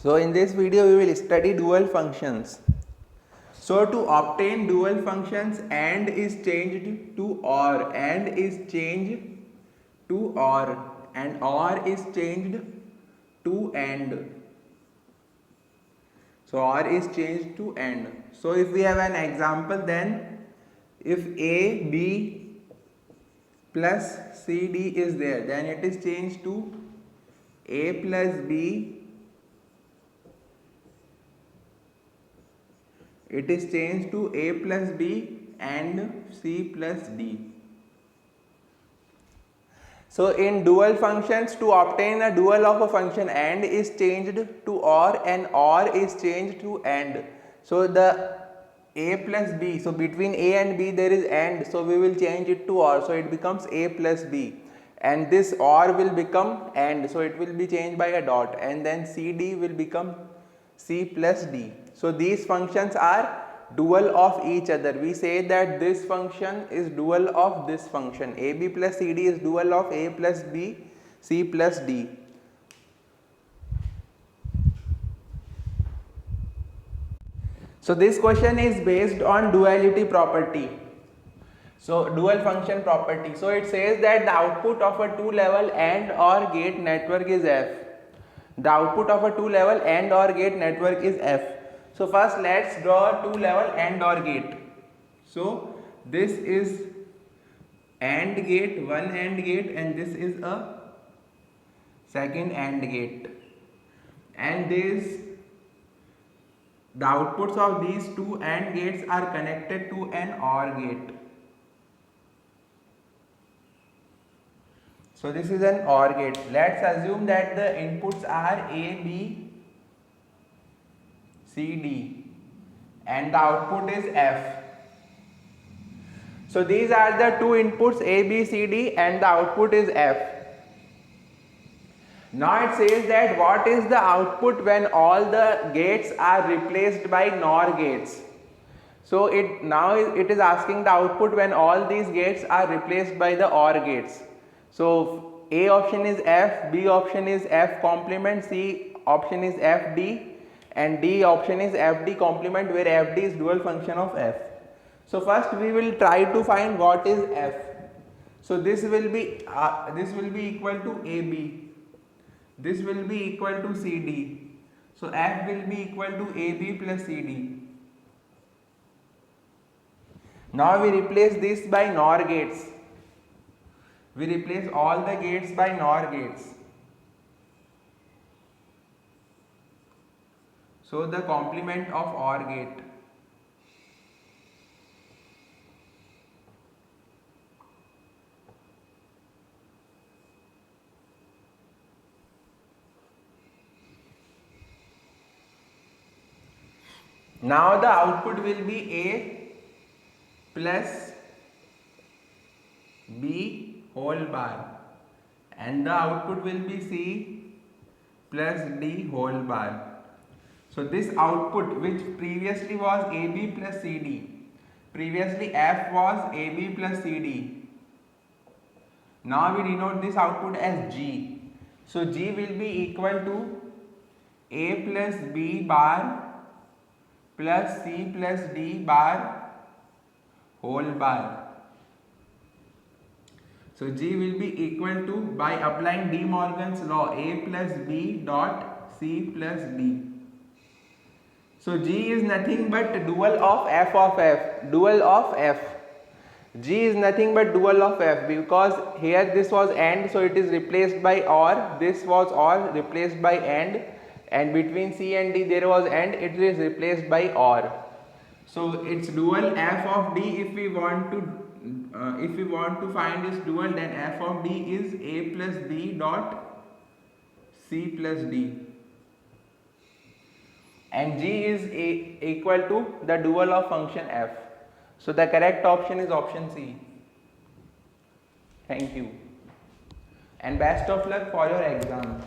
So in this video we will study dual functions. So to obtain dual functions, AND is changed to OR, AND is changed to OR, and OR is changed to AND. So OR is changed to AND. So if we have an example, then if A, B plus C, D is there, then it is changed to A plus B, it is changed to A plus B and C plus D. So in dual functions, to obtain a dual of a function, AND is changed to OR and OR is changed to AND. So the A plus B, so between A and B there is AND, so we will change it to OR, so it becomes A plus B, and this OR will become AND, so it will be changed by a dot, and then CD will become C plus D. So these functions are dual of each other. We say that this function is dual of this function. AB plus CD is dual of A plus B, C plus D. So this question is based on duality property. So dual function property. So it says that the output of a two-level AND OR gate network is F. The output of a two-level AND OR gate network is F. So first let's draw a two-level AND OR gate. So this is AND gate, one AND gate, and this is a second AND gate. And the outputs of these two AND gates are connected to an OR gate. So this is an OR gate. Let's assume that the inputs are A, B, C, D, and the output is F. So these are the two inputs A, B, C, D, and the output is F. Now it says that what is the output when all the gates are replaced by NOR gates. So now it is asking the output when all these gates are replaced by the OR gates. So A option is F, B option is F complement, C option is FD, and D option is FD complement, where FD is dual function of F. So first we will try to find what is F. So this will be equal to AB. This will be equal to CD. So F will be equal to AB plus CD. Now we replace this by NOR gates. We replace all the gates by NOR gates. So the complement of OR gate. Now the output will be A plus B whole bar, and the output will be C plus D whole bar. So this output, which previously was AB plus CD, previously F was AB plus CD. Now we denote this output as G. So G will be equal to A plus B bar plus C plus D bar whole bar. So G will be equal to, by applying De Morgan's law, A plus B dot C plus D. So G is nothing but dual of F, dual of F. G is nothing but dual of F, because here this was AND, so it is replaced by OR, this was OR replaced by and between C and D there was AND, it is replaced by OR. So it's dual F of D. If we want to find its dual, then F of D is A plus B dot C plus D, and G is equal to the dual of function F. So the correct option is option C. Thank you, and best of luck for your exam.